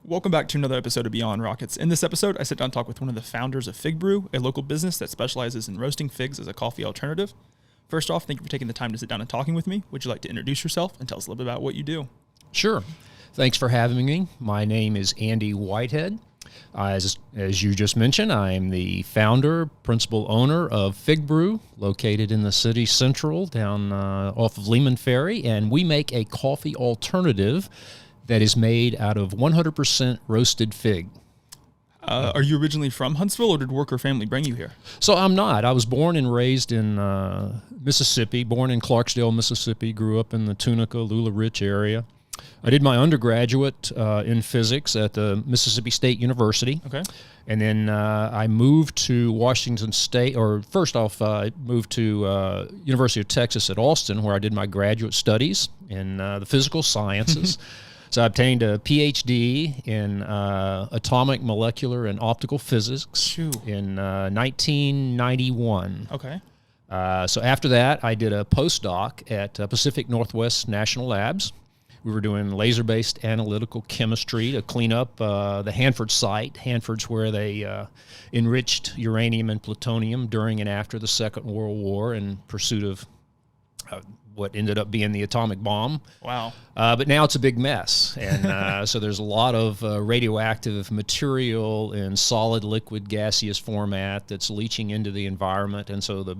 Welcome back to another episode of Beyond Rockets. In this episode, I sit down and talk with one of the founders of FigBrew, a local business that specializes in roasting figs as a coffee alternative. First off, thank you for taking the time to sit down and talking with me. Would you like to introduce yourself and tell us a little bit about what you do? Sure. Thanks for having me. My name is Andy Whitehead. As you just mentioned, I am the founder, principal owner of FigBrew, located in the city central down off of Lehman Ferry, and we make a coffee alternative that is made out of 100% roasted fig. Are you originally from Huntsville, or did work or family bring you here? So I'm not. I was born and raised in Mississippi, born in Clarksdale, Mississippi, grew up in the Tunica, Lula Rich area. I did my undergraduate in physics at the Mississippi State University. Okay. And then I moved to Washington State, or first off, I moved to University of Texas at Austin, where I did my graduate studies in the physical sciences. So I obtained a PhD in atomic, molecular, and optical physics in 1991. Okay. So after that, I did a postdoc at Pacific Northwest National Labs. We were doing laser-based analytical chemistry to clean up the Hanford site. Hanford's where they enriched uranium and plutonium during and after the Second World War in pursuit of what ended up being the atomic bomb. Wow. But now it's a big mess. And so there's a lot of radioactive material in solid, liquid, gaseous format that's leaching into the environment. And so the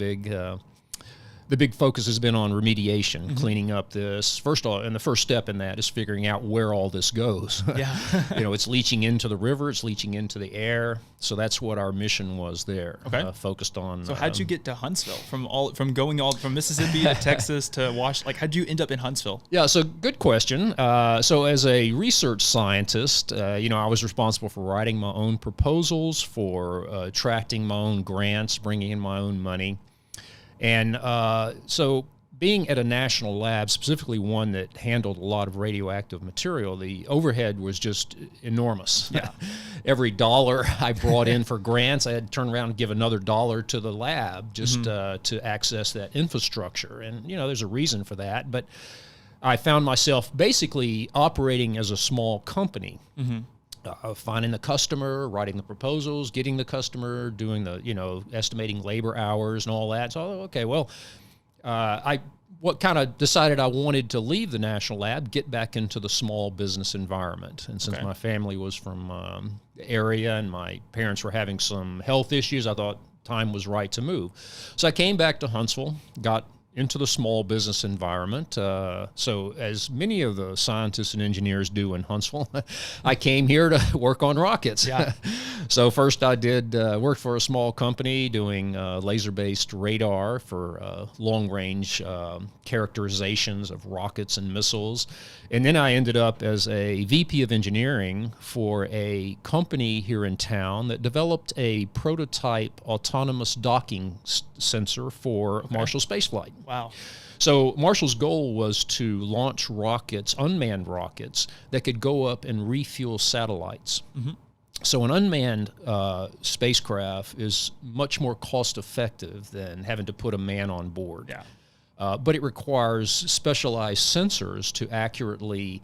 big focus has been on remediation, cleaning up this. First of all, and the first step in that is figuring out where all this goes. Yeah. It's leaching into the river, it's leaching into the air. So that's what our mission was there. Okay. Focused on. So how'd you get to Huntsville from going from Mississippi to Texas to Washington? Like, how'd you end up in Huntsville? Yeah, so good question. So as a research scientist, I was responsible for writing my own proposals, for attracting my own grants, bringing in my own money. And so being at a national lab, specifically one that handled a lot of radioactive material, the overhead was just enormous. Yeah. Every dollar I brought in for grants, I had to turn around and give another dollar to the lab just to access that infrastructure. And, there's a reason for that. But I found myself basically operating as a small company. Finding the customer, writing the proposals, getting the customer, doing the, estimating labor hours and all that. So, okay, well, I kind of decided I wanted to leave the national lab, get back into the small business environment. And since my family was from the area and my parents were having some health issues, I thought time was right to move. So I came back to Huntsville, got into the small business environment. So as many of the scientists and engineers do in Huntsville, I came here to work on rockets. Yeah. So first I did work for a small company doing laser-based radar for long-range characterizations of rockets and missiles. And then I ended up as a VP of engineering for a company here in town that developed a prototype autonomous docking sensor for Marshall spaceflight. Wow. So Marshall's goal was to launch rockets, unmanned rockets, that could go up and refuel satellites. So an unmanned spacecraft is much more cost-effective than having to put a man on board. Yeah. But it requires specialized sensors to accurately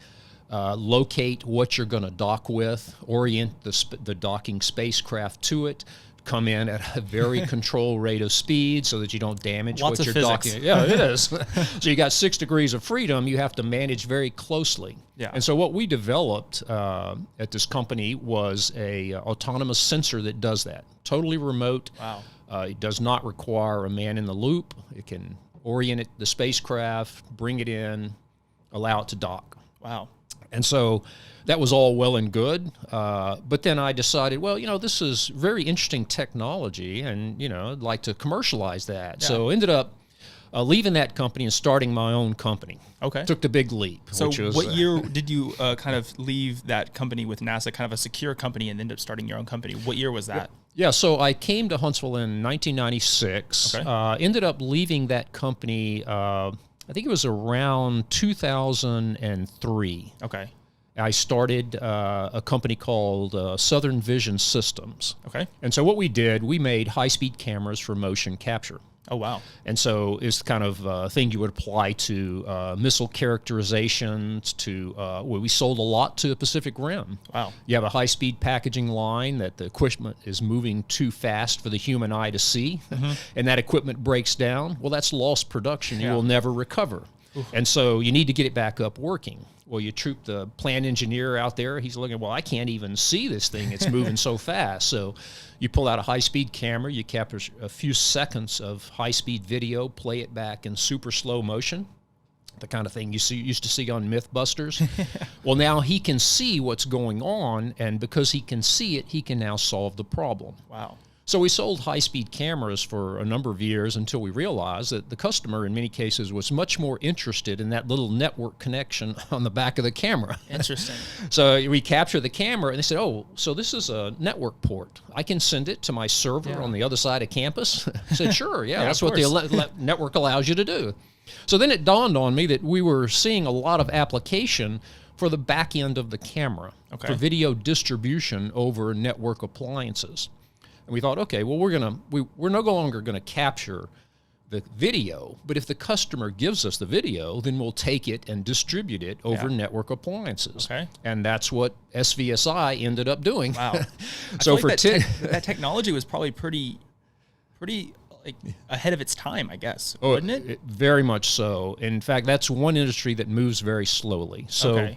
locate what you're going to dock with, orient the docking spacecraft to it, come in at a very controlled rate of speed so that you don't damage Lots what of you're physics. docking. Yeah, it is. So you got 6 degrees of freedom you have to manage very closely. Yeah. And so what we developed at this company was a autonomous sensor that does that. Totally remote. Wow. It does not require a man in the loop. It can orient the spacecraft, bring it in, allow it to dock. Wow. And so that was all well and good. But then I decided, well, this is very interesting technology and, I'd like to commercialize that. Yeah. So ended up leaving that company and starting my own company. Okay. Took the big leap. So which was, what year did you kind of leave that company with NASA, kind of a secure company, and end up starting your own company? What year was that? Yeah, so I came to Huntsville in 1996. Okay. Ended up leaving that company, I think it was around 2003. Okay. I started a company called Southern Vision Systems. Okay. And so what we did, we made high-speed cameras for motion capture. Oh, wow. And so it's kind of a thing you would apply to missile characterizations, to well, we sold a lot to the Pacific Rim. Wow. You have a high-speed packaging line that the equipment is moving too fast for the human eye to see, and that equipment breaks down. Well, that's lost production. You will never recover. And so you need to get it back up working. Well, you troop the plant engineer out there. He's looking, well, I can't even see this thing. It's moving so fast. So you pull out a high-speed camera. You capture a few seconds of high-speed video, play it back in super slow motion, the kind of thing you used to see on Mythbusters. Well, now he can see what's going on, and because he can see it, he can now solve the problem. Wow. So we sold high-speed cameras for a number of years until we realized that the customer, in many cases, was much more interested in that little network connection on the back of the camera. Interesting. So we capture the camera, and they said, oh, so this is a network port. I can send it to my server on the other side of campus? I said, sure, that's what the network allows you to do. So then it dawned on me that we were seeing a lot of application for the back end of the camera, for video distribution over network appliances. And we thought, okay, well, we're no longer going to capture the video, but if the customer gives us the video, then we'll take it and distribute it over network appliances. Okay. And that's what SVSI ended up doing. Wow. So for that technology was probably pretty like ahead of its time, I guess, wouldn't it? Very much so. In fact, that's one industry that moves very slowly. So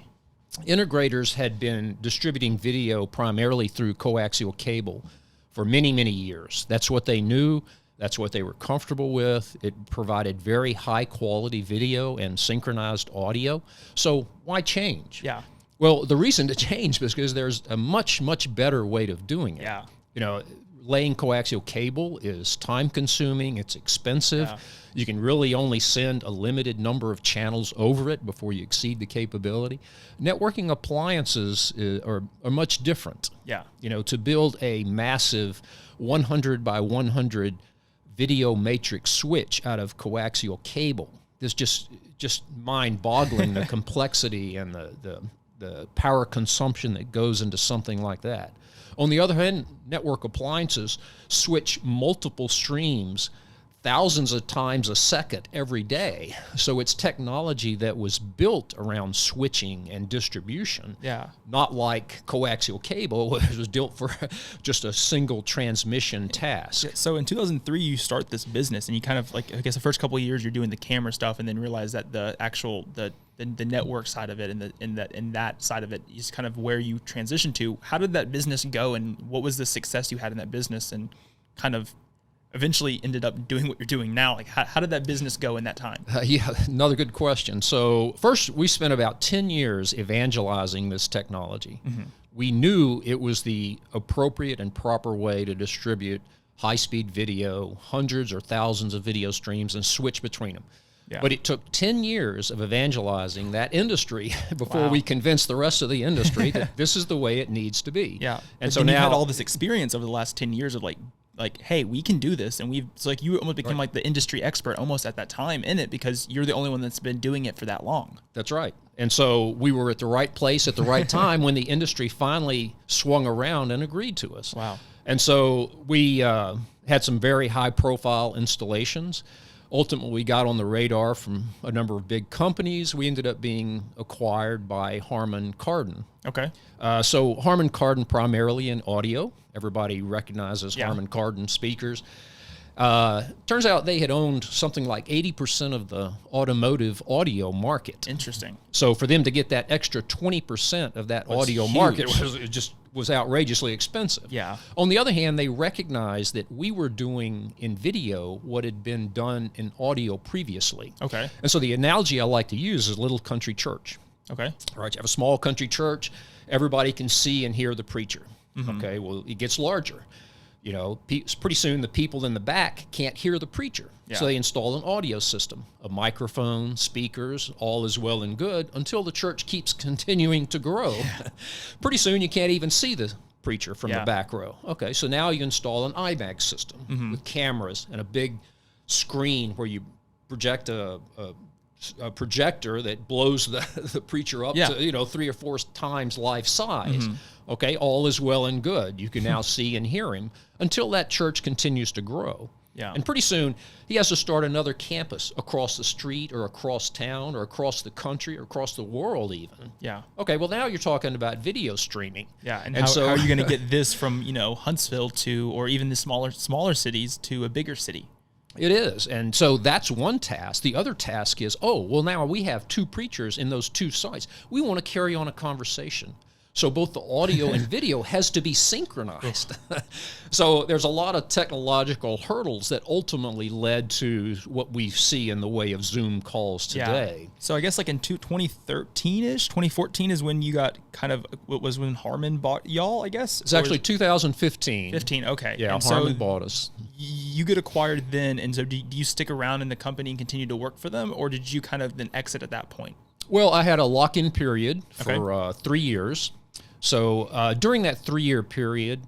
integrators had been distributing video primarily through coaxial cable for many, many years. That's what they knew. That's what they were comfortable with. It provided very high quality video and synchronized audio. So why change? Yeah. Well, the reason to change is because there's a much, much better way of doing it. Yeah. You know, laying coaxial cable is time consuming, it's expensive. Yeah. You can really only send a limited number of channels over it before you exceed the capability. Networking appliances are much different. Yeah. You know, to build a massive 100 by 100 video matrix switch out of coaxial cable is just mind-boggling, the complexity and the power consumption that goes into something like that. On the other hand, network appliances switch multiple streams thousands of times a second every day. So it's technology that was built around switching and distribution. Yeah. Not like coaxial cable, which was built for just a single transmission task. So in 2003, you start this business, and you kind of like, I guess the first couple of years you're doing the camera stuff, and then realize that the actual the network side of it and that side of it is kind of where you transition to. How did that business go, and what was the success you had in that business, and kind of eventually ended up doing what you're doing now? Like, how did that business go in that time? Yeah, another good question. So first, we spent about 10 years evangelizing this technology. Mm-hmm. We knew it was the appropriate and proper way to distribute high-speed video, hundreds or thousands of video streams, and switch between them. Yeah. But it took 10 years of evangelizing that industry before we convinced the rest of the industry that this is the way it needs to be. Yeah. And so now you had all this experience over the last 10 years of like, hey, we can do this. And it's like you almost became like the industry expert almost at that time in it, because you're the only one that's been doing it for that long. That's right. And so we were at the right place at the right time when the industry finally swung around and agreed to us. Wow. And so we had some very high profile installations. Ultimately, we got on the radar from a number of big companies. We ended up being acquired by Harman Kardon. Okay. So Harman Kardon primarily in audio. Everybody recognizes Harman Kardon speakers. Turns out they had owned something like 80% of the automotive audio market. Interesting. So for them to get that extra 20% of that audio market was outrageously expensive. Yeah. On the other hand, they recognized that we were doing in video what had been done in audio previously. Okay. And so the analogy I like to use is a little country church. Okay. All right, you have a small country church. Everybody can see and hear the preacher. Mm-hmm. Okay, well, it gets larger. You know, pretty soon the people in the back can't hear the preacher. Yeah. So they install an audio system, a microphone, speakers, all is well and good until the church keeps continuing to grow. Yeah. Pretty soon you can't even see the preacher from the back row. Okay, so now you install an IMAX system with cameras and a big screen where you project a projector that blows the preacher up to 3 or 4 times life size. Okay, all is well and good. You can now see and hear him until that church continues to grow. Yeah. And pretty soon, he has to start another campus across the street or across town or across the country or across the world even. Yeah. Okay, well, now you're talking about video streaming. Yeah, and how are you going to get this from, Huntsville to, or even the smaller cities to a bigger city? It is. And so that's one task. The other task is, now we have 2 preachers in those 2 sites. We want to carry on a conversation. So both the audio and video has to be synchronized. So there's a lot of technological hurdles that ultimately led to what we see in the way of Zoom calls today. Yeah. So I guess like in 2013-ish, 2014 is when you got was when Harmon bought y'all, I guess? It's actually 2015. 15, okay. Yeah, and Harmon bought us. You get acquired then, and so do you stick around in the company and continue to work for them, or did you kind of then exit at that point? Well, I had a lock-in period for 3 years. So during that 3-year period,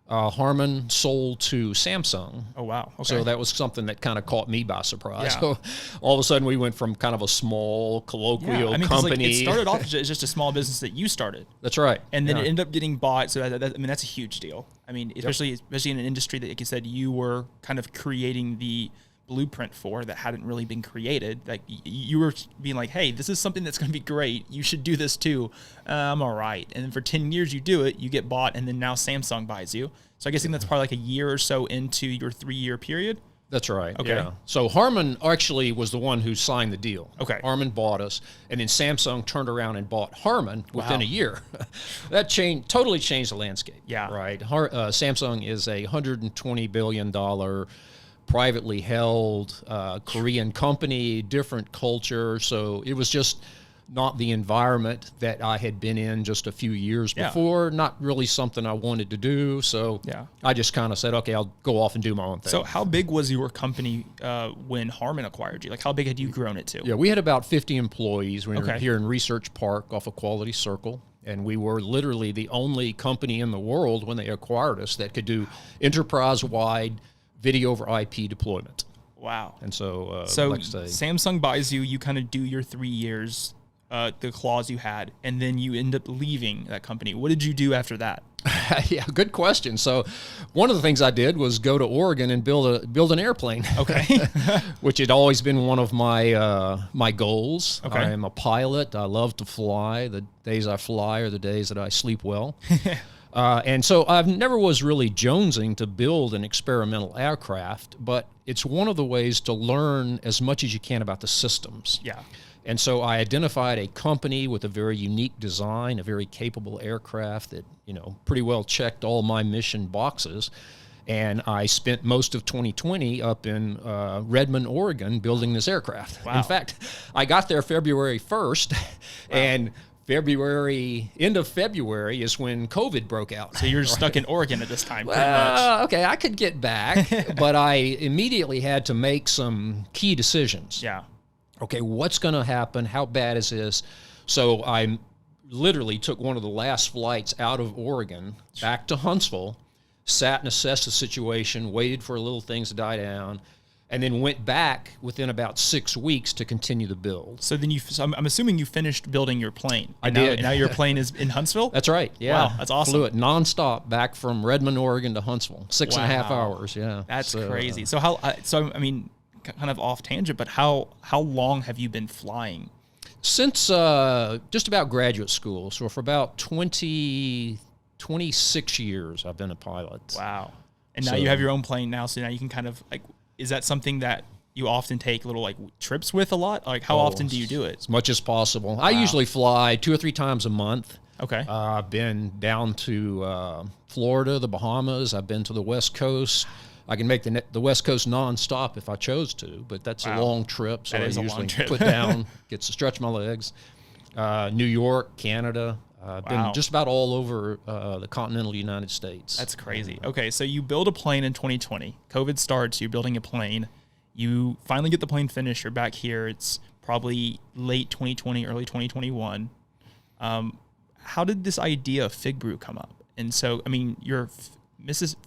Harmon sold to Samsung. Oh, wow. Okay. So that was something that kind of caught me by surprise. Yeah. So all of a sudden we went from kind of a small colloquial company. It started off as just a small business that you started. That's right. And then it ended up getting bought. So that's a huge deal. I mean, especially in an industry that, like you said, you were kind of creating the blueprint for that hadn't really been created. Like you were being like, hey, this is something that's going to be great. You should do this too. I'm all right. And then for 10 years you do it, you get bought, and then now Samsung buys you. So I guess that's probably like a year or so into your 3-year period. That's right. Okay. Yeah. So Harmon actually was the one who signed the deal. Okay. Harmon bought us, and then Samsung turned around and bought Harmon within a year. That totally changed the landscape. Yeah. Right. Samsung is a $120 billion privately held Korean company, different culture. So it was just not the environment that I had been in just a few years before, not really something I wanted to do. So I just kind of said, okay, I'll go off and do my own thing. So how big was your company when Harmon acquired you? Like how big had you grown it to? Yeah, we had about 50 employees. We were here in Research Park off of Quality Circle. And we were literally the only company in the world when they acquired us that could do enterprise-wide video over IP deployment. Wow. And so, like Samsung buys you, you kind of do your 3 years, the clause you had, and then you end up leaving that company. What did you do after that? Yeah, good question. So one of the things I did was go to Oregon and build an airplane. Okay. Which had always been one of my goals. Okay. I am a pilot. I love to fly. The days I fly are the days that I sleep well. And so I never was really jonesing to build an experimental aircraft, but it's one of the ways to learn as much as you can about the systems. Yeah. And so I identified a company with a very unique design, a very capable aircraft that, pretty well checked all my mission boxes. And I spent most of 2020 up in Redmond, Oregon, building this aircraft. Wow. In fact, I got there February 1st, and end of February is when COVID broke out. So you're stuck in Oregon at this time, pretty much. Okay, I could get back, but I immediately had to make some key decisions. Yeah. Okay, what's going to happen? How bad is this? So I literally took one of the last flights out of Oregon back to Huntsville, sat and assessed the situation, waited for little things to die down, and then went back within about 6 weeks to continue the build. So then I'm assuming you finished building your plane. I did. Now your plane is in Huntsville? That's right. Yeah. Wow, that's awesome. Flew it nonstop back from Redmond, Oregon to Huntsville. 6.5 hours. Yeah. That's crazy. So kind of off tangent, but how long have you been flying? Since just about graduate school. So for about 26 years, I've been a pilot. Wow. And now you have your own plane now, so now you can kind of is that something that you often take little trips with a lot? Like how often do you do it? As much as possible. Wow. I usually fly 2 or 3 times a month. Okay. I've been down to Florida, the Bahamas. I've been to the West Coast. I can make the West Coast nonstop if I chose to, but that's a long trip. So I usually put down, gets to stretch my legs. New York, Canada. I've been just about all over the continental United States. That's crazy. Okay, so you build a plane in 2020. COVID starts, you're building a plane. You finally get the plane finished. You're back here. It's probably late 2020, early 2021. How did this idea of FigBrew come up? And so, I mean, you're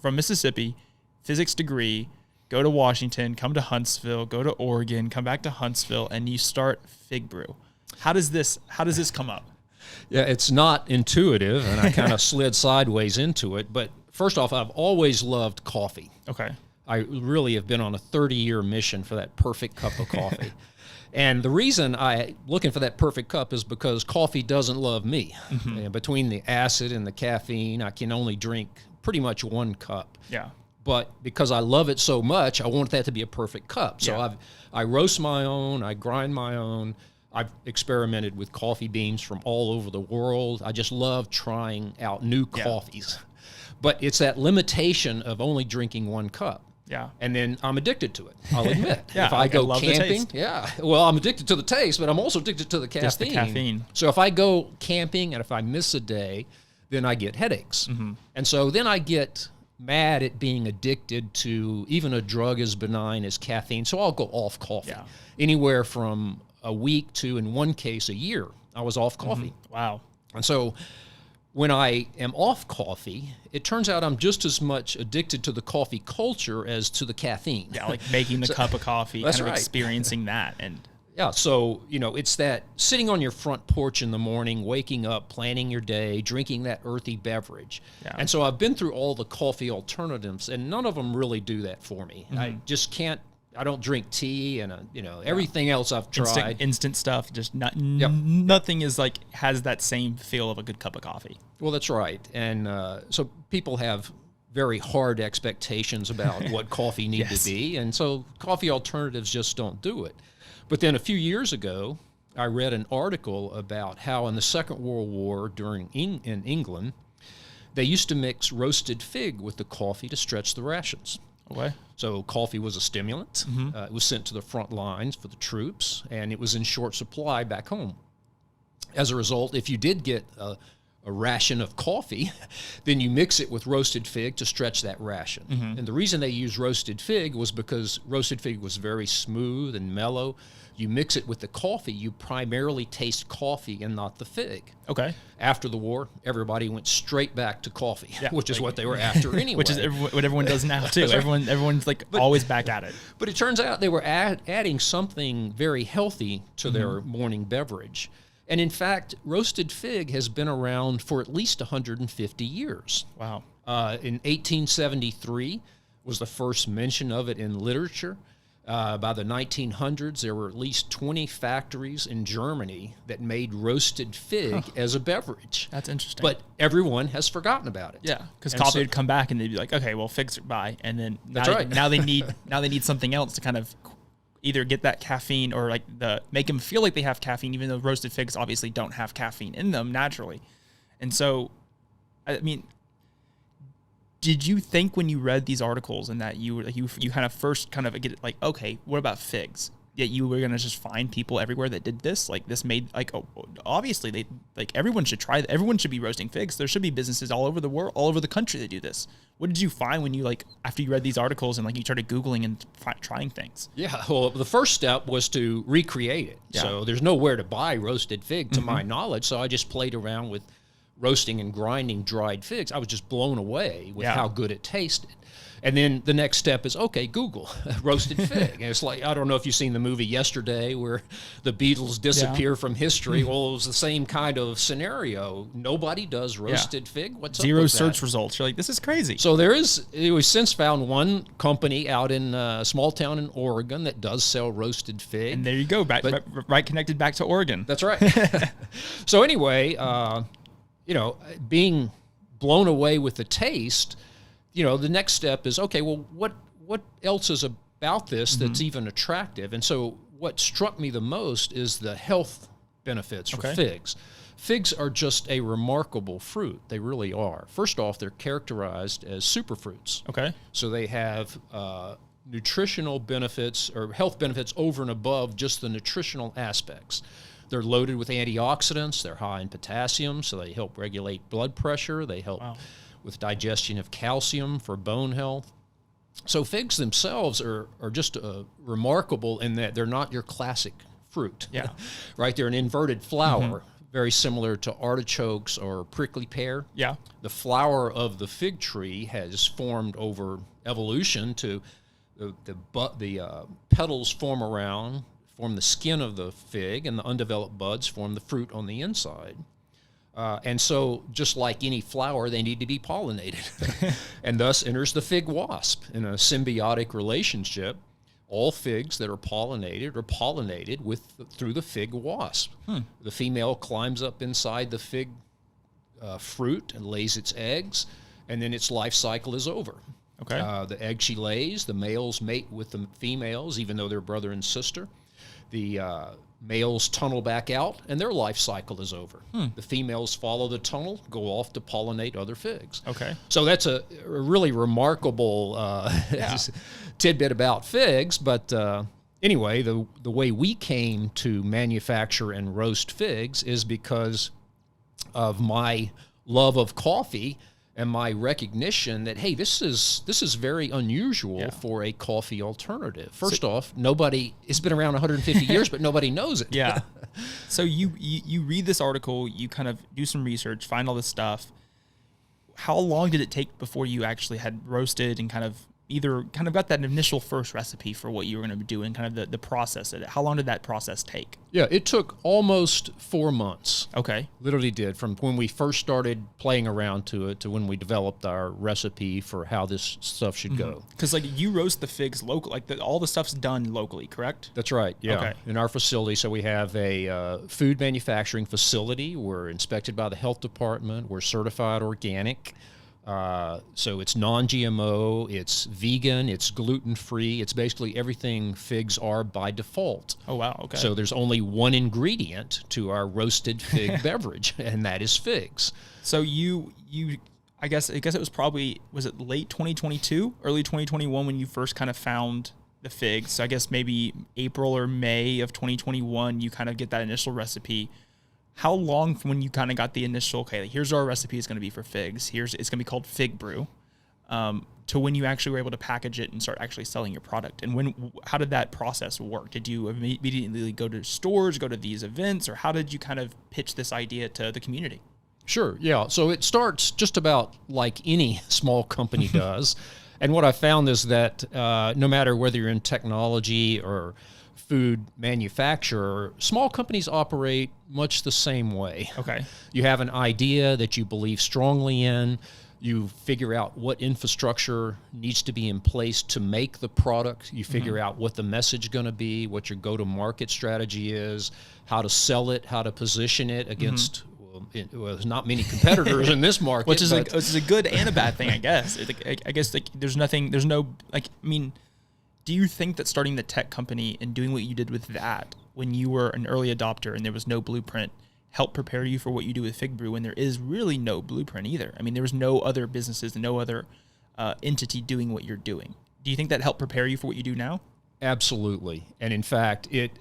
from Mississippi, physics degree, go to Washington, come to Huntsville, go to Oregon, come back to Huntsville, and you start FigBrew. How does this come up? Yeah, it's not intuitive, and I kind of slid sideways into it. But first off, I've always loved coffee. Okay. I really have been on a 30-year mission for that perfect cup of coffee. And the reason I'm looking for that perfect cup is because coffee doesn't love me. And between the acid and the caffeine, I can only drink pretty much one cup. Yeah. But because I love it so much, I want that to be a perfect cup. So I roast my own, I grind my own. I've experimented with coffee beans from all over the world. I just love trying out new coffees. But it's that limitation of only drinking one cup. Yeah. And then I'm addicted to it, I'll admit. Yeah, if I go love the camping, taste. well, I'm addicted to the taste, but I'm also addicted to the caffeine. Just the caffeine. So if I go camping and if I miss a day, then I get headaches. And so then I get mad at being addicted to even a drug as benign as caffeine. So I'll go off coffee. Yeah. Anywhere from a week to, in one case, a year, I was off coffee. Wow. And so when I am off coffee, it turns out I'm just as much addicted to the coffee culture as to the caffeine. Yeah, like making the cup of coffee, That's kind of right. experiencing that. And yeah, so, it's that sitting on your front porch in the morning, waking up, planning your day, drinking that earthy beverage. Yeah. And so I've been through all the coffee alternatives, and none of them really do that for me. I just can't. I don't drink tea, and everything else I've tried. instant stuff, just nothing is like has that same feel of a good cup of coffee. Well, that's right. And so people have very hard expectations about what coffee needs to be, and so coffee alternatives just don't do it. But then a few years ago, I read an article about how in the Second World War in England, they used to mix roasted fig with the coffee to stretch the rations. Okay. So coffee was a stimulant. It was sent to the front lines for the troops, and it was in short supply back home. As a result, if you did get a ration of coffee, then you mix it with roasted fig to stretch that ration. And the reason they used roasted fig was because roasted fig was very smooth and mellow. You mix it with the coffee, you primarily taste coffee and not the fig. Okay. After the war, everybody went straight back to coffee, which is what they were after anyway. Which is what everyone does now too. Everyone's like always back at it. But it turns out they were adding something very healthy to their morning beverage. And in fact, roasted fig has been around for at least 150 years. Wow. In 1873 was the first mention of it in literature. By the 1900s, there were at least 20 factories in Germany that made roasted fig as a beverage. That's interesting. But everyone has forgotten about it. Yeah, because coffee would come back and they'd be like, okay, well, figs are by, and then now they need something else to kind of either get that caffeine or like make them feel like they have caffeine, even though roasted figs obviously don't have caffeine in them naturally. And so, I mean, did you think when you read these articles and that you kind of first kind of get like, okay, what about figs? That you were gonna just find people everywhere that did this, like this made like, oh, obviously they like everyone should try. Everyone should be roasting figs. There should be businesses all over the world, all over the country that do this. What did you find when you after you read these articles and like you started Googling and trying things? Yeah, well, the first step was to recreate it. Yeah. So there's nowhere to buy roasted fig to my knowledge. So I just played around with roasting and grinding dried figs. I was just blown away with how good it tasted. And then the next step is, okay, Google roasted fig. And it's like, I don't know if you've seen the movie Yesterday where the Beatles disappear from history. Well, it was the same kind of scenario. Nobody does roasted fig. What's Zero up with search that? Results. You're like, this is crazy. So we've since found one company out in a small town in Oregon that does sell roasted fig. And there you go, right connected back to Oregon. That's right. So anyway, being blown away with the taste, the next step is, okay, well, what else is about this that's even attractive? And so what struck me the most is the health benefits for figs. Figs are just a remarkable fruit. They really are. First off, they're characterized as superfruits. Okay. So they have nutritional benefits or health benefits over and above just the nutritional aspects. They're loaded with antioxidants. They're high in potassium, so they help regulate blood pressure. They help with digestion of calcium for bone health. So figs themselves are just remarkable in that they're not your classic fruit. Yeah. Right? They're an inverted flower, very similar to artichokes or prickly pear. Yeah. The flower of the fig tree has formed over evolution to the petals form the skin of the fig, and the undeveloped buds form the fruit on the inside. And so, just like any flower, they need to be pollinated. And thus enters the fig wasp in a symbiotic relationship. All figs that are pollinated through the fig wasp. The female climbs up inside the fig fruit and lays its eggs, and then its life cycle is over. Okay. The egg she lays, the males mate with the females, even though they're brother and sister. The males tunnel back out, and their life cycle is over. The females follow the tunnel, go off to pollinate other figs. Okay. So that's a really remarkable tidbit about figs. But anyway, the way we came to manufacture and roast figs is because of my love of coffee and my recognition that, hey, this is very unusual for a coffee alternative. First off, it's been around 150 years, but nobody knows it. Yeah. So you read this article, you kind of do some research, find all this stuff. How long did it take before you actually had roasted and kind of got that initial first recipe for what you were going to be doing, kind of the process of it? How long did that process take? Yeah, it took almost 4 months. Okay. Literally did, from when we first started playing around to it to when we developed our recipe for how this stuff should go. Because you roast the figs local, all the stuff's done locally, correct? That's right, yeah. Okay. In our facility, so we have a food manufacturing facility. We're inspected by the health department. We're certified organic. So it's non-GMO, it's vegan, it's gluten-free. It's basically everything figs are by default. Oh, wow. Okay. So there's only one ingredient to our roasted fig beverage, and that is figs. So I guess it was probably, was it late 2022, early 2021 when you first kind of found the figs? So I guess maybe April or May of 2021, you kind of get that initial recipe. How long from when you kind of got the initial, okay, here's our recipe is going to be for figs, it's going to be called FigBrew, to when you actually were able to package it and start actually selling your product? And how did that process work? Did you immediately go to stores, go to these events, or how did you kind of pitch this idea to the community? Sure, yeah. So it starts just about like any small company does. And what I found is that no matter whether you're in technology or food manufacturer, small companies operate much the same way. Okay. You have an idea that you believe strongly in. You figure out what infrastructure needs to be in place to make the product. You figure out what the message is going to be, what your go-to-market strategy is, how to sell it, how to position it against there's not many competitors in this market. Which is a good and a bad thing, I guess. I guess do you think that starting the tech company and doing what you did with that when you were an early adopter and there was no blueprint helped prepare you for what you do with FigBrew when there is really no blueprint either? I mean, there was no other businesses, no other entity doing what you're doing. Do you think that helped prepare you for what you do now? Absolutely. And in fact, it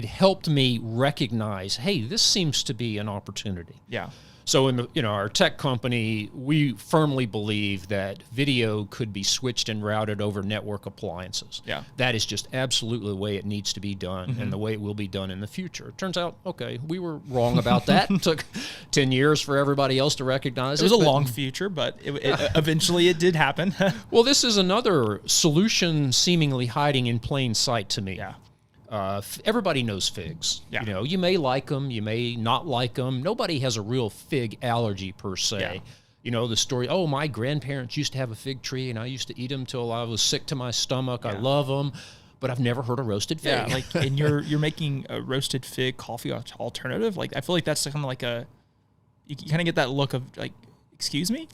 helped me recognize, hey, this seems to be an opportunity. Yeah. So in our tech company, we firmly believe that video could be switched and routed over network appliances. Yeah. That is just absolutely the way it needs to be done and the way it will be done in the future. It turns out, okay, we were wrong about that. It took 10 years for everybody else to recognize it. It was a long future, but eventually it did happen. Well, this is another solution seemingly hiding in plain sight to me. Yeah. Everybody knows figs. Yeah. You may like them, you may not like them. Nobody has a real fig allergy per se. Yeah. The story, oh, my grandparents used to have a fig tree and I used to eat them till I was sick to my stomach. Yeah. I love them, but I've never heard a roasted fig. Yeah, and you're making a roasted fig coffee alternative. I feel like that's kind of you kind of get that look of excuse me?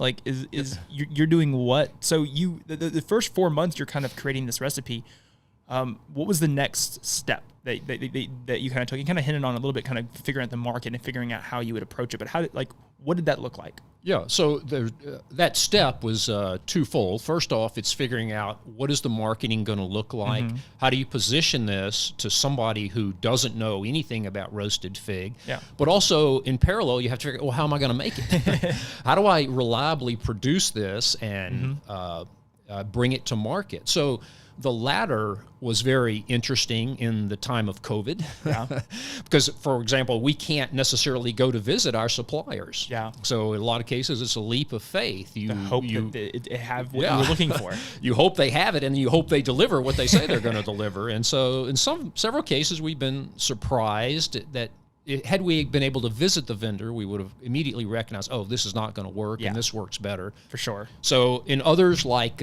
You're doing what? So the first 4 months you're kind of creating this recipe. What was the next step that you kind of took? You kind of hinted on a little bit, kind of figuring out the market and figuring out how you would approach it. But what did that look like? Yeah, so that step was twofold. First off, it's figuring out what is the marketing going to look like? How do you position this to somebody who doesn't know anything about roasted fig? Yeah. But also, in parallel, you have to figure out, well, how am I going to make it? How do I reliably produce this and bring it to market? So the latter was very interesting in the time of COVID. Yeah. Because, for example, we can't necessarily go to visit our suppliers. Yeah. So in a lot of cases, it's a leap of faith. You hope that they have what you're looking for. You hope they have it, and you hope they deliver what they say they're going to deliver. And so in several cases, we've been surprised that had we been able to visit the vendor, we would have immediately recognized, oh, this is not going to work, and this works better. For sure. So in others, like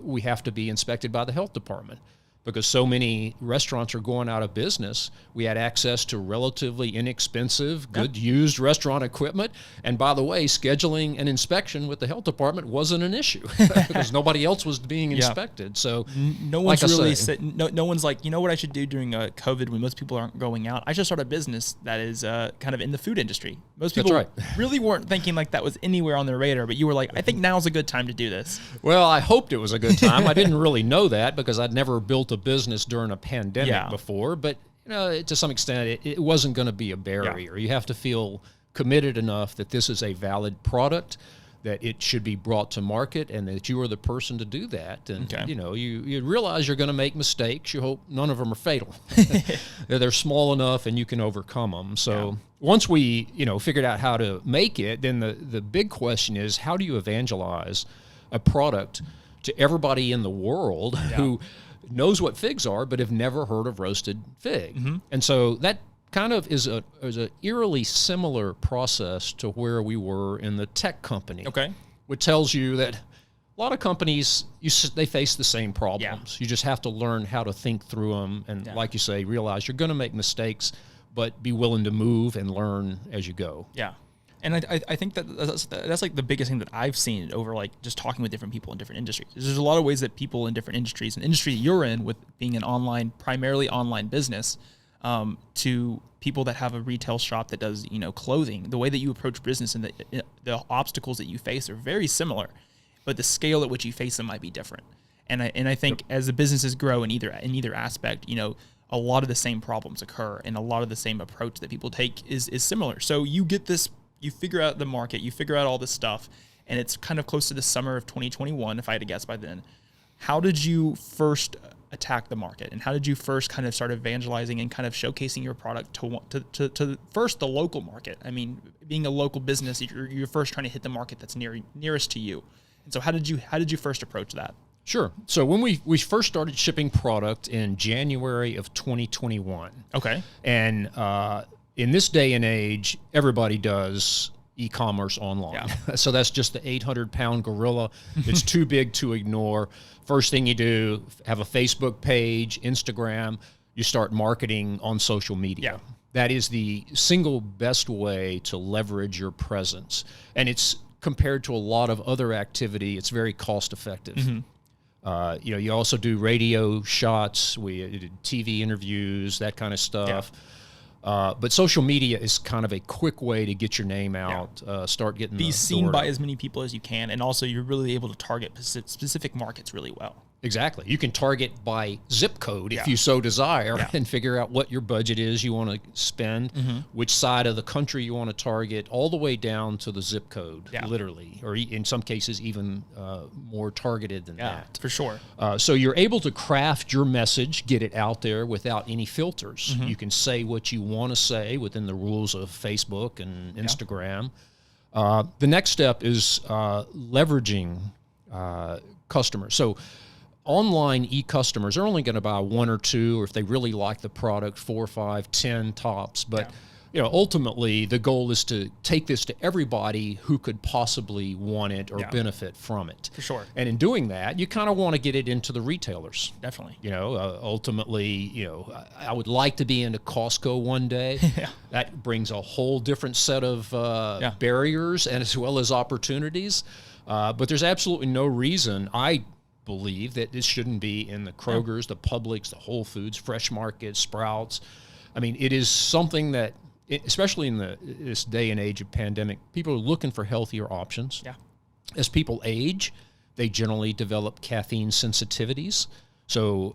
we have to be inspected by the health department. Because so many restaurants are going out of business, we had access to relatively inexpensive, good used restaurant equipment. And by the way, scheduling an inspection with the health department wasn't an issue because nobody else was being inspected. So no one's no one's like, you know what I should do during COVID when most people aren't going out? I should start a business that is kind of in the food industry. Most people really weren't thinking like that was anywhere on their radar, but you were like, I think now's a good time to do this. Well, I hoped it was a good time. I didn't really know that because I'd never built a business during a pandemic before, but to some extent it wasn't going to be a barrier. You have to feel committed enough that this is a valid product, that it should be brought to market, and that you are the person to do that. And you realize you're going to make mistakes. You hope none of them are fatal. They're small enough and you can overcome them. So once we figured out how to make it, then the big question is, how do you evangelize a product to everybody in the world who knows what figs are, but have never heard of roasted fig? And so that kind of is a eerily similar process to where we were in the tech company. Okay. Which tells you that a lot of companies, they face the same problems. You just have to learn how to think through them. And like you say, realize you're going to make mistakes, but be willing to move and learn as you go. Yeah. And I think that's like the biggest thing that I've seen over like just talking with different people in different industries. There's a lot of ways that people in different industries, an industry that you're in with being an primarily online business, to people that have a retail shop that does, clothing, the way that you approach business and the obstacles that you face are very similar, but the scale at which you face them might be different. And I think as the businesses grow in either aspect, a lot of the same problems occur and a lot of the same approach that people take is similar. So you get this. You figure out the market, you figure out all this stuff, and it's kind of close to the summer of 2021, if I had to guess by then. How did you first attack the market, and how did you first kind of start evangelizing and kind of showcasing your product to first the local market? I mean, being a local business, you're first trying to hit the market that's nearest to you. And so how did you first approach that? Sure. So when we first started shipping product in January of 2021. Okay. And in this day and age, everybody does e-commerce online. Yeah. So that's just the 800-pound gorilla. It's too big to ignore. First thing you do, have a Facebook page, Instagram, you start marketing on social media. Yeah. That is the single best way to leverage your presence. And it's compared to a lot of other activity, it's very cost effective. Mm-hmm. You also do radio shots, we did TV interviews, that kind of stuff. Yeah. But social media is kind of a quick way to get your name out, start getting be seen by as many people as you can, and also you're really able to target specific markets really well. Exactly. You can target by zip code if you so desire, and figure out what your budget is you want to spend, which side of the country you want to target, all the way down to the zip code, literally, or in some cases even more targeted than that. For sure. So you're able to craft your message, get it out there without any filters. You can say what you want to say within the rules of Facebook and Instagram. The next step is leveraging customers. So online e-customers are only going to buy one or two, or if they really like the product, 4, 5, 10 tops. But ultimately the goal is to take this to everybody who could possibly want it or benefit from it. For sure. And in doing that, you kind of want to get it into the retailers. Definitely. Ultimately, I would like to be into Costco one day. That brings a whole different set of barriers and as well as opportunities. But there's absolutely no reason, I believe, that this shouldn't be in the Krogers, the Publix, the Whole Foods, Fresh Market, Sprouts. I mean, it is something that, especially in this day and age of pandemic, people are looking for healthier options. Yeah. As people age, they generally develop caffeine sensitivities. So,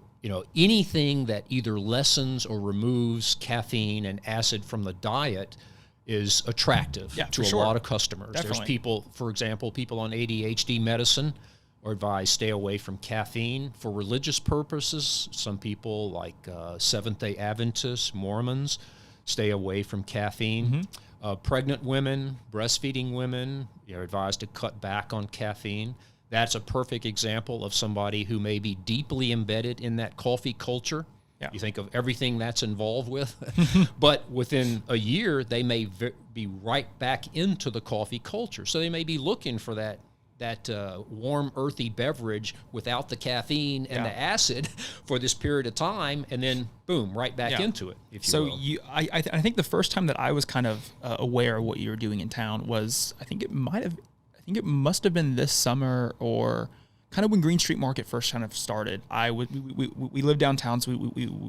anything that either lessens or removes caffeine and acid from the diet is attractive to a lot of customers. Definitely. There's people, for example, people on ADHD medicine are advised stay away from caffeine. For religious purposes, some people like Seventh-day Adventists, Mormons, stay away from caffeine. Pregnant women, breastfeeding women, are advised to cut back on caffeine. That's a perfect example of somebody who may be deeply embedded in that coffee culture Yeah. You think of everything that's involved with, but within a year, they may be right back into the coffee culture. So they may be looking for that warm, earthy beverage without the caffeine and the acid for this period of time, and then boom, right back into it. If you will. I think the first time that I was kind of aware of what you were doing in town was, I think it must have been this summer, or kind of when Green Street Market first kind of started. We live downtown, so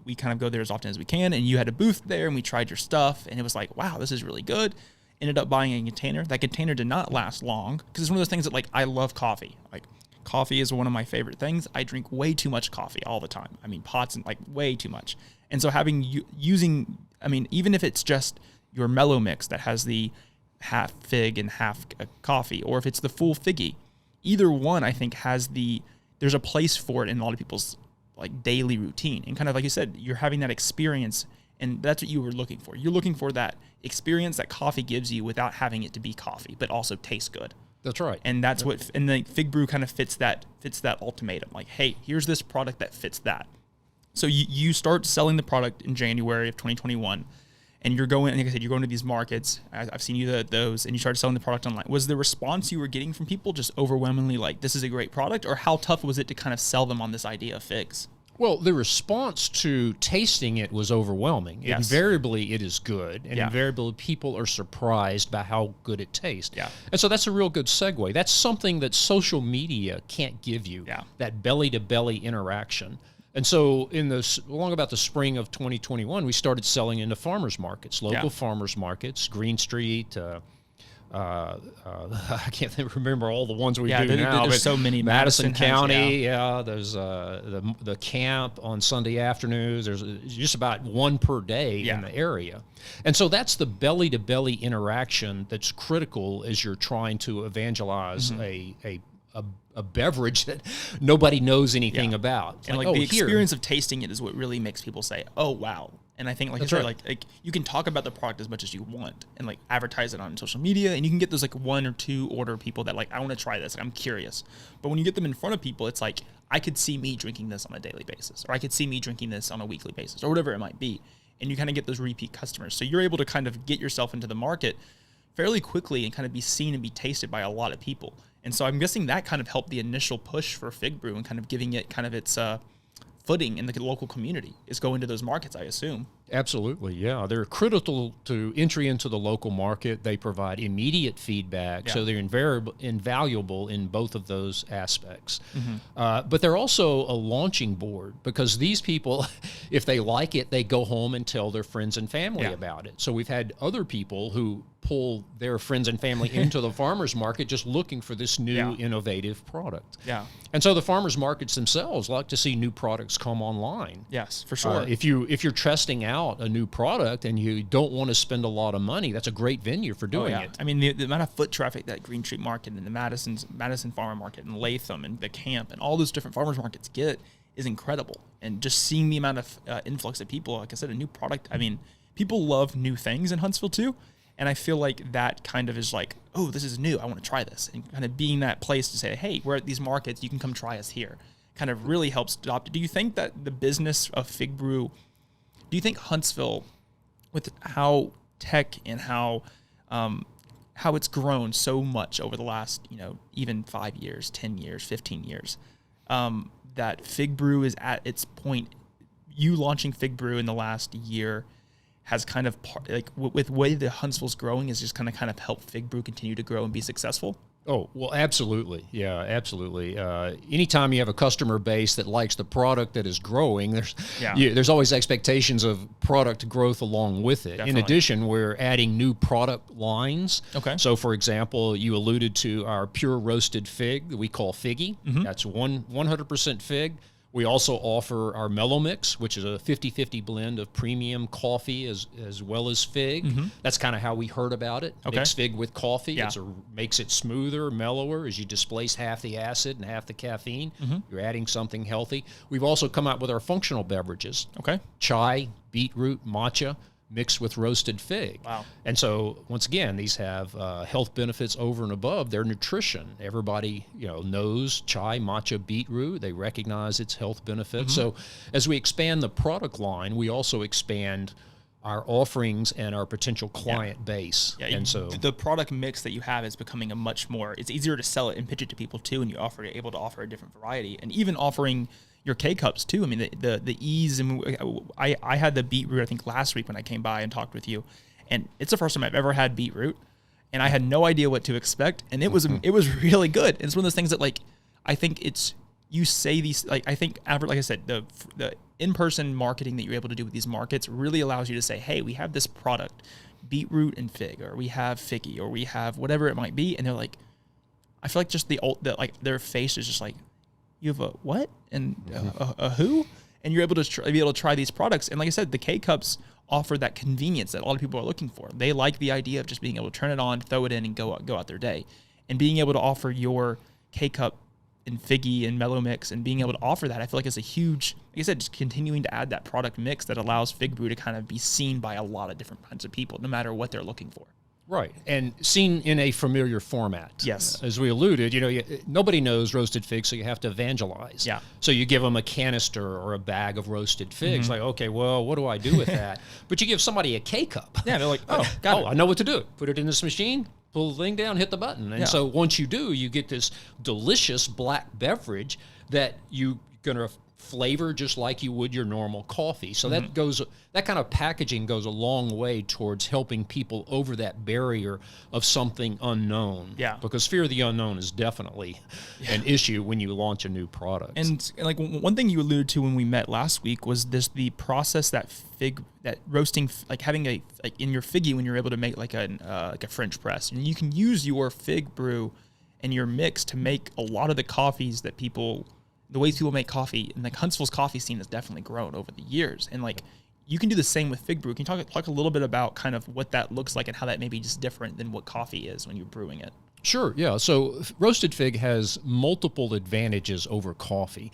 we kind of go there as often as we can, and you had a booth there, and we tried your stuff, and it was like, wow, this is really good. Ended up buying a container. That container did not last long, because it's one of those things that, like, I love coffee. Like, coffee is one of my favorite things. I drink way too much coffee all the time. I mean, pots and, like, way too much. And so using, I mean, even if it's just your mellow mix that has the half fig and half coffee, or if it's the full figgy, either one, I think, there's a place for it in a lot of people's, like, daily routine. And kind of like you said, you're having that experience, and that's what you were looking for. You're looking for that experience that coffee gives you without having it to be coffee, but also taste good. That's right. And that's and the FigBrew kind of fits that ultimatum. Like, hey, here's this product that fits that. So you start selling the product in January of 2021, and you're going, like I said, you're going to these markets. I've seen you at those, and you started selling the product online. Was the response you were getting from people just overwhelmingly like, this is a great product, or how tough was it to kind of sell them on this idea of figs? Well, the response to tasting it was overwhelming. Yes. Invariably, it is good, and invariably, people are surprised by how good it tastes. Yeah. And so that's a real good segue. That's something that social media can't give you, that belly-to-belly interaction. And so along about the spring of 2021, we started selling into farmers markets, local farmers markets, Green Street, I can't remember all the ones we do now. There's so many. Madison County, there's the camp on Sunday afternoons. There's just about one per day in the area. And so that's the belly-to-belly interaction that's critical as you're trying to evangelize a beverage that nobody knows anything about. And like the experience of tasting it is what really makes people say, oh, wow. And I think, like I said, like you can talk about the product as much as you want and like advertise it on social media, and you can get those like 1 or 2 order people that like, I want to try this, I'm curious. But when you get them in front of people, it's like, I could see me drinking this on a daily basis, or I could see me drinking this on a weekly basis, or whatever it might be. And you kind of get those repeat customers. So you're able to kind of get yourself into the market fairly quickly and kind of be seen and be tasted by a lot of people. And so I'm guessing that kind of helped the initial push for FigBrew and kind of giving it kind of its footing in the local community is going to those markets, I assume. Absolutely, yeah. They're critical to entry into the local market. They provide immediate feedback, so they're invaluable in both of those aspects. But they're also a launching board, because these people, if they like it, they go home and tell their friends and family about it. So we've had other people who pull their friends and family into the farmers market just looking for this new innovative product. And so the farmers markets themselves like to see new products come online. Yes, for sure. If you're testing out a new product and you don't want to spend a lot of money, that's a great venue for doing it. I mean, the amount of foot traffic that Green Street Market and the Madison Farmer Market and Latham and the Camp and all those different farmers markets get is incredible. And just seeing the amount of influx of people, like I said, a new product. I mean, people love new things in Huntsville too. And I feel like that kind of is like, oh, this is new, I want to try this. And kind of being that place to say, hey, we're at these markets, you can come try us here, kind of really helps adopt it. Do you think that the business of FigBrew, do you think Huntsville, with how tech and how it's grown so much over the last, even 5 years, 10 years, 15 years, that FigBrew is at its point, you launching FigBrew in the last year has kind of, with the way that Huntsville's growing, is just kind of helped FigBrew continue to grow and be successful? Oh, well, absolutely. Yeah, absolutely. Anytime you have a customer base that likes the product that is growing, there's always expectations of product growth along with it. Definitely. In addition, we're adding new product lines. Okay. So, for example, you alluded to our pure roasted fig that we call Figgy. That's 100% fig. We also offer our Mellow Mix, which is a 50-50 blend of premium coffee as well as fig. That's kind of how we heard about it. Okay. Mix fig with coffee. Makes it smoother, mellower as you displace half the acid and half the caffeine. You're adding something healthy. We've also come out with our functional beverages. Okay. Chai, beetroot, matcha. mixed with roasted fig. Wow. And so, once again, these have health benefits over and above their nutrition. Everybody, knows chai, matcha, beetroot. They recognize its health benefits. So, as we expand the product line, we also expand our offerings and our potential client base. Yeah, and so the product mix that you have is becoming it's easier to sell it and pitch it to people too, and you're able to offer a different variety, and even offering your K-Cups too. I mean, the ease, and I had the beetroot, I think last week when I came by and talked with you, and it's the first time I've ever had beetroot, and I had no idea what to expect, and it was really good. It's one of those things that, like, I think you say these, like, I think, like I said, the in-person marketing that you're able to do with these markets really allows you to say, hey, we have this product, beetroot and fig, or we have figgy, or we have whatever it might be, and they're like, I feel like just like their face is just like, you have a what? And a who? And you're able to be able to try these products. And like I said, the K-Cups offer that convenience that a lot of people are looking for. They like the idea of just being able to turn it on, throw it in, and go out their day. And being able to offer your K-Cup and figgy and mellow mix, and being able to offer that, I feel like is a huge, like I said, just continuing to add that product mix that allows FigBrew to kind of be seen by a lot of different kinds of people, no matter what they're looking for. Right, and seen in a familiar format. Yes. As we alluded, nobody knows roasted figs, so you have to evangelize. Yeah. So you give them a canister or a bag of roasted figs. Like, okay, well, what do I do with that? But you give somebody a K-Cup. Yeah, they're like, got it. I know what to do. Put it in this machine, pull the thing down, hit the button. And so once you do, you get this delicious black beverage that you're going to flavor just like you would your normal coffee. So that kind of packaging goes a long way towards helping people over that barrier of something unknown. Yeah. Because fear of the unknown is definitely an issue when you launch a new product. And like one thing you alluded to when we met last week was the process that roasting, like having in your figgy, when you're able to make like a French press, and you can use your FigBrew and your mix to make a lot of the coffees that the ways people make coffee, and like Huntsville's coffee scene has definitely grown over the years. And like, you can do the same with FigBrew. Can you talk a little bit about kind of what that looks like and how that may be just different than what coffee is when you're brewing it? Sure, yeah. So roasted fig has multiple advantages over coffee.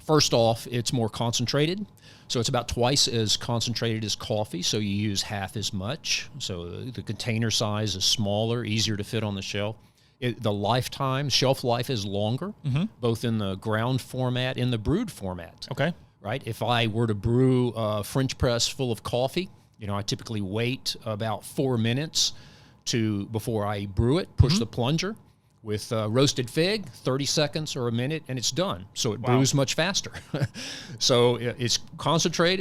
First off, it's more concentrated. So it's about twice as concentrated as coffee, so you use half as much. So the container size is smaller, easier to fit on the shelf. The shelf life is longer, both in the ground format and the brewed format. Okay. Right? If I were to brew a French press full of coffee, I typically wait about 4 minutes before I brew it, push the plunger. With roasted fig, 30 seconds or a minute, and it's done. So it brews much faster. So it's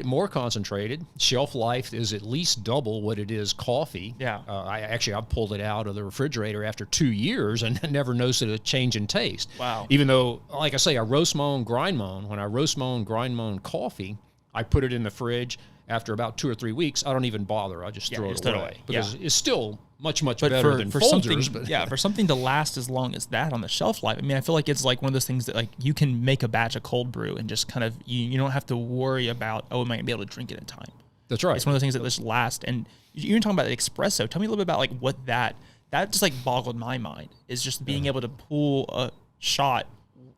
more concentrated. Shelf life is at least double what it is coffee. Yeah. I pulled it out of the refrigerator after 2 years and never noticed a change in taste. Wow. Even though, like I say, I roast my own, grind my own. When I roast my own, grind my own coffee, I put it in the fridge. After about 2 or 3 weeks, I don't even bother. I just throw it away. Because it's still much better than Folgers. For something to last as long as that on the shelf life, I mean, I feel like it's like one of those things that like you can make a batch of cold brew and just kind of, you don't have to worry about, am I going to be able to drink it in time? That's right. It's one of those things that just last. And you're talking about the espresso. Tell me a little bit about like what that just like boggled my mind, is just being able to pull a shot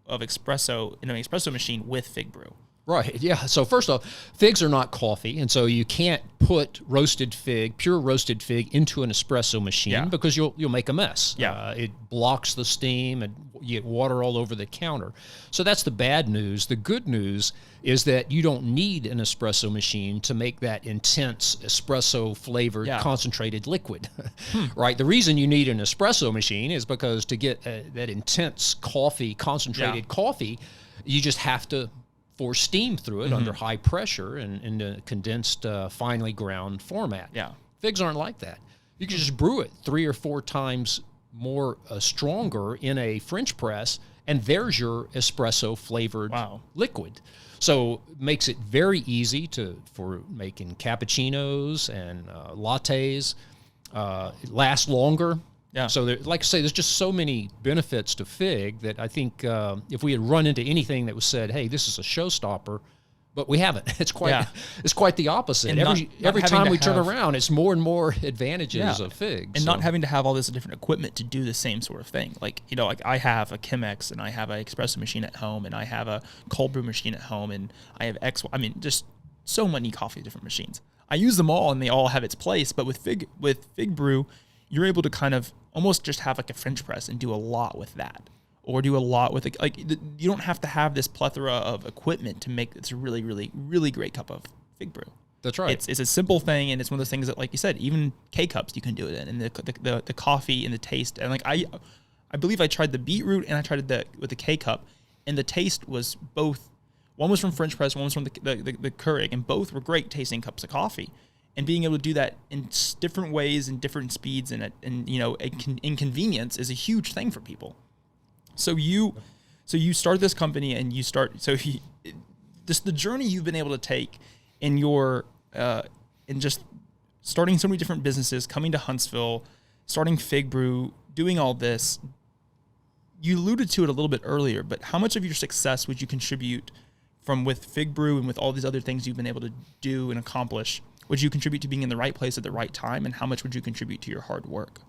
of espresso in an espresso machine with FigBrew. Right, yeah. So first off, figs are not coffee, and so you can't put pure roasted fig into an espresso machine because you'll make a mess. Yeah. It blocks the steam, and you get water all over the counter. So that's the bad news. The good news is that you don't need an espresso machine to make that intense espresso-flavored concentrated liquid, right? The reason you need an espresso machine is because to get that intense concentrated coffee, you just have to force steam through it under high pressure and in a condensed, finely ground format. Yeah. Figs aren't like that. You can just brew it 3 or 4 times more stronger in a French press, and there's your espresso flavored liquid. So it makes it very easy for making cappuccinos and lattes. It lasts longer. Yeah. So, like I say, there's just so many benefits to fig that I think if we had run into anything that was said, "Hey, this is a showstopper," but we haven't. It's quite the opposite. And every time we turn around, it's more and more advantages of figs. And not having to have all this different equipment to do the same sort of thing. Like, like I have a Chemex, and I have an espresso machine at home, and I have a cold brew machine at home, and I have just so many different machines. I use them all and they all have its place. But with FigBrew, you're able to kind of almost just have like a French press and do a lot with that, or do a lot with you don't have to have this plethora of equipment to make this a really, really, really great cup of FigBrew. That's right. It's a simple thing, and it's one of those things that, like you said, even K cups you can do it in, and the coffee and the taste. And like I believe I tried the beetroot and I tried it with the K cup, and the taste was both. One was from French press, one was from the Keurig, and both were great tasting cups of coffee. And being able to do that in different ways and different speeds and inconvenience is a huge thing for people. So you start this company and the journey you've been able to take in your in just starting so many different businesses, coming to Huntsville, starting FigBrew, doing all this. You alluded to it a little bit earlier, but how much of your success would you contribute with FigBrew and with all these other things you've been able to do and accomplish? Would you contribute to being in the right place at the right time, and how much would you contribute to your hard work?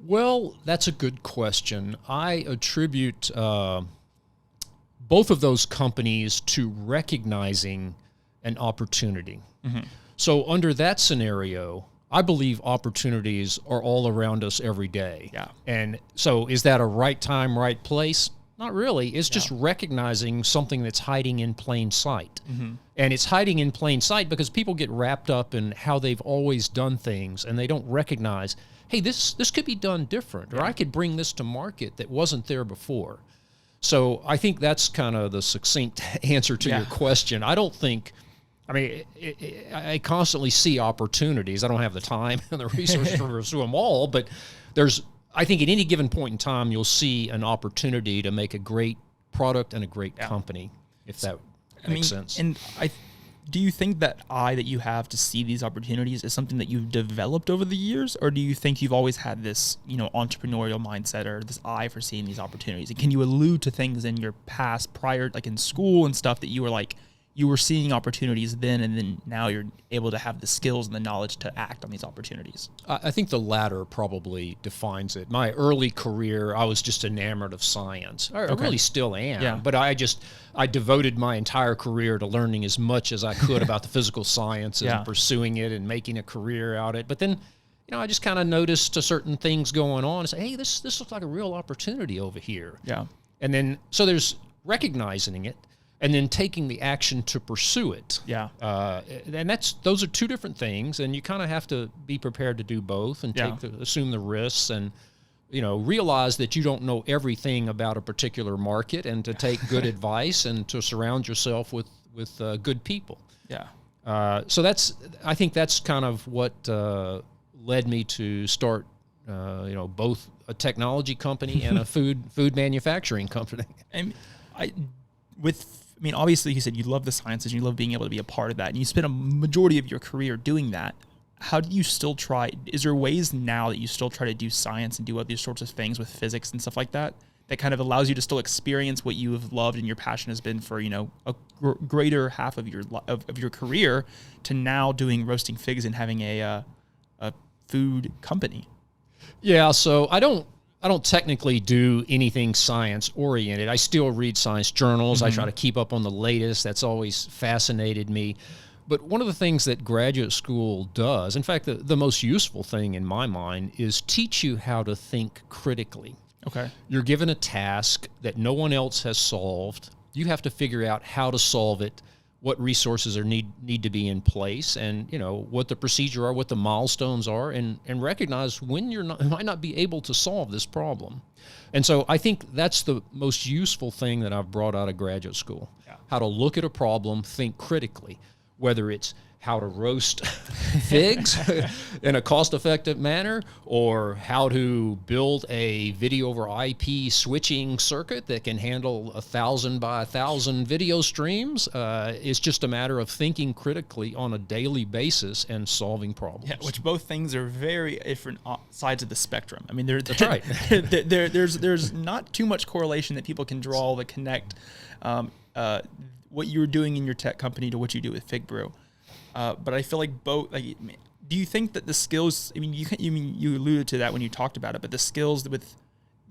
Well, that's a good question. I attribute both of those companies to recognizing an opportunity. Mm-hmm. So under that scenario, I believe opportunities are all around us every day. Yeah. And so is that a right time, right place? Not really. It's just recognizing something that's hiding in plain sight. Mm-hmm. And it's hiding in plain sight because people get wrapped up in how they've always done things, and they don't recognize, hey, this could be done different, or I could bring this to market that wasn't there before. So I think that's kind of the succinct answer to your question. I don't think, I constantly see opportunities. I don't have the time and the resources to pursue them all, but I think at any given point in time, you'll see an opportunity to make a great product and a great company, if that makes sense. And do you think that eye that you have to see these opportunities is something that you've developed over the years, or do you think you've always had this, entrepreneurial mindset or this eye for seeing these opportunities? And can you allude to things in your past, prior, like in school and stuff, that you were seeing opportunities then, and then now you're able to have the skills and the knowledge to act on these opportunities? I think the latter probably defines it. My early career, I was just enamored of science. I really still am, but I devoted my entire career to learning as much as I could about the physical sciences and pursuing it and making a career out of it. But then, I just kind of noticed certain things going on and say, hey, this looks like a real opportunity over here. Yeah. And then, so there's recognizing it, and then taking the action to pursue it. Yeah. And those are two different things, and you kind of have to be prepared to do both and assume the risks, and realize that you don't know everything about a particular market, and to take good advice and to surround yourself with good people. Yeah. So I think that's kind of what led me to start both a technology company and a food manufacturing company. And obviously you said you love the sciences and you love being able to be a part of that, and you spent a majority of your career doing that. How do you still try? Is there ways now that you still try to do science and do other sorts of things with physics and stuff like that kind of allows you to still experience what you have loved and your passion has been for, a greater half of your career, to now doing roasting figs and having a food company? Yeah, so I don't technically do anything science oriented. I still read science journals. Mm-hmm. I try to keep up on the latest. That's always fascinated me. But one of the things that graduate school does, in fact, the most useful thing in my mind, is teach you how to think critically. Okay. You're given a task that no one else has solved. You have to figure out how to solve it, what resources need to be in place, and what the procedure are, what the milestones are, and recognize when you might not be able to solve this problem. And so I think that's the most useful thing that I've brought out of graduate school. Yeah. How to look at a problem, think critically, whether it's how to roast figs in a cost-effective manner, or how to build a video over IP switching circuit that can handle 1,000 by 1,000 video streams. It's just a matter of thinking critically on a daily basis and solving problems. Yeah, which both things are very different sides of the spectrum. That's right. There's not too much correlation that people can draw to connect what you're doing in your tech company to what you do with FigBrew. But I feel like both. Do you think that the skills? You alluded to that when you talked about it, but the skills with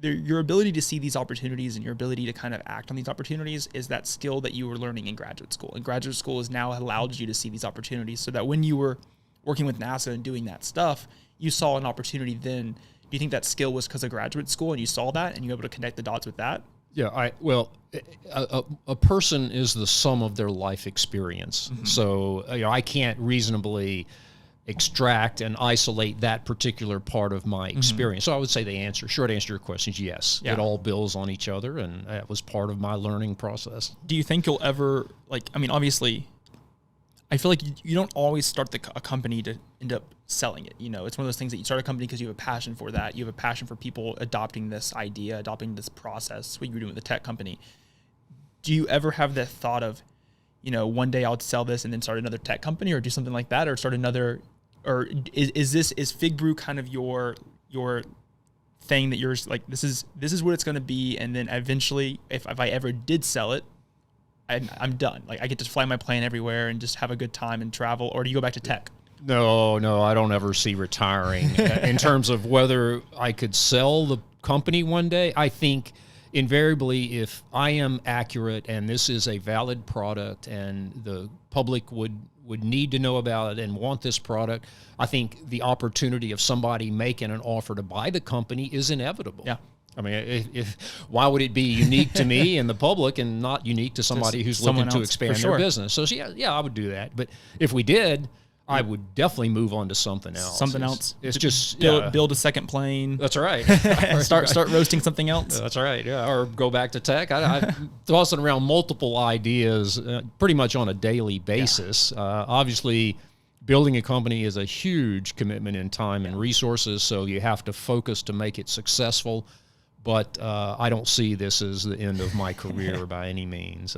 your ability to see these opportunities and your ability to kind of act on these opportunities is that skill that you were learning in graduate school. And graduate school has now allowed you to see these opportunities so that when you were working with NASA and doing that stuff, you saw an opportunity then. Do you think that skill was because of graduate school and you saw that and you were able to connect the dots with that? Yeah, a person is the sum of their life experience. Mm-hmm. So I can't reasonably extract and isolate that particular part of my experience. So I would say short answer to your question is yes. Yeah. It all builds on each other, and that was part of my learning process. Do you think you'll ever, obviously, I feel like you don't always start a company to end up selling it. It's one of those things that you start a company because you have a passion for that. You have a passion for people adopting this idea, adopting this process, what you were doing with the tech company. Do you ever have that thought of, one day I'll sell this and then start another tech company or do something like that, or start another, or is FigBrew kind of your thing that you're like, this is what it's going to be. And then eventually if I ever did sell it, I'm done. Like I get to fly my plane everywhere and just have a good time and travel, or do you go back to tech? No, I don't ever see retiring. In terms of whether I could sell the company one day, I think invariably if I am accurate and this is a valid product and the public would need to know about it and want this product, I think the opportunity of somebody making an offer to buy the company is inevitable. Yeah. I mean, why would it be unique to me and the public and not unique to somebody who's looking to expand their business? So yeah, I would do that. But if we did, I would definitely move on to something else. It's just build a second plane. That's right. start roasting something else. That's right. Yeah, or go back to tech. I'm tossing around multiple ideas pretty much on a daily basis. Yeah. Obviously, building a company is a huge commitment in time and resources, so you have to focus to make it successful. But I don't see this as the end of my career by any means.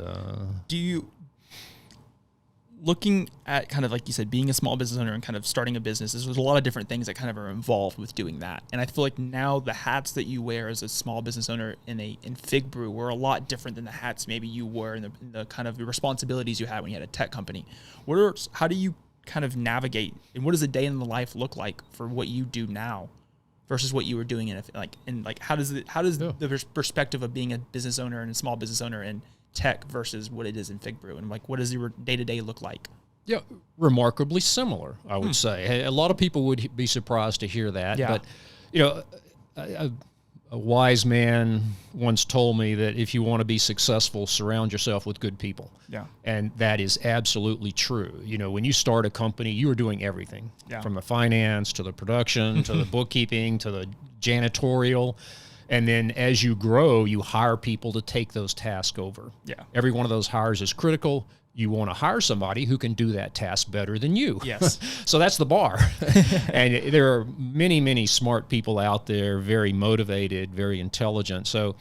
Do you, looking at kind of like you said, being a small business owner and kind of starting a business, there's a lot of different things that kind of are involved with doing that. And I feel like now the hats that you wear as a small business owner in FigBrew were a lot different than the hats maybe you were in the kind of responsibilities you had when you had a tech company. How do you kind of navigate, and what does a day in the life look like for what you do now versus what you were doing how does the perspective of being a business owner and a small business owner in tech versus what it is in FigBrew, and what does your day-to-day look like? Yeah, remarkably similar, I would say. A lot of people would be surprised to hear that, but a wise man once told me that if you want to be successful, surround yourself with good people. Yeah. And that is absolutely true. When you start a company, you are doing everything from the finance to the production to the bookkeeping to the janitorial. And then as you grow, you hire people to take those tasks over. Yeah. Every one of those hires is critical. You want to hire somebody who can do that task better than you. Yes. So that's the bar. And there are many, many smart people out there, very motivated, very intelligent. So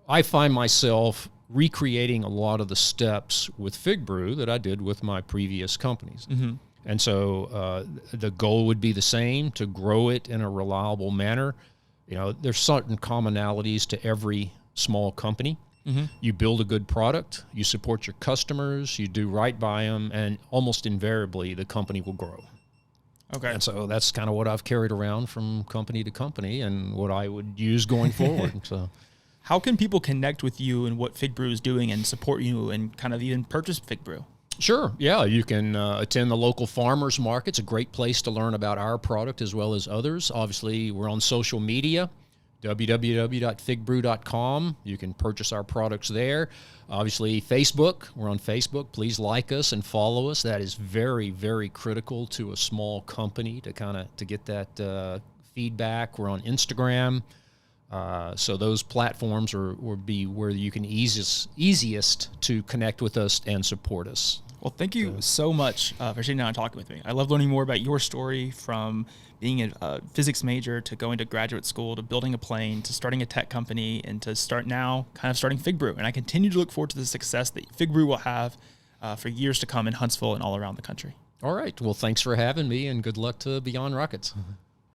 I find myself recreating a lot of the steps with FigBrew that I did with my previous companies. Mm-hmm. And so the goal would be the same, to grow it in a reliable manner. There's certain commonalities to every small company. Mm-hmm. You build a good product, you support your customers, you do right by them, and almost invariably the company will grow. Okay. And so that's kind of what I've carried around from company to company and what I would use going forward. So, how can people connect with you and what FigBrew is doing and support you and kind of even purchase FigBrew? Sure. Yeah, you can attend the local farmers market. It's a great place to learn about our product as well as others. Obviously, we're on social media. www.figbrew.com. You can purchase our products there. Obviously, Facebook. We're on Facebook. Please like us and follow us. That is very, very critical to a small company to get that feedback. We're on Instagram. So those platforms will be where you can easiest to connect with us and support us. Well, thank you so much for sitting down and talking with me. I love learning more about your story, from being a physics major to going to graduate school to building a plane to starting a tech company and to starting FigBrew. And I continue to look forward to the success that FigBrew will have for years to come in Huntsville and all around the country. All right. Well, thanks for having me, and good luck to Beyond Rockets.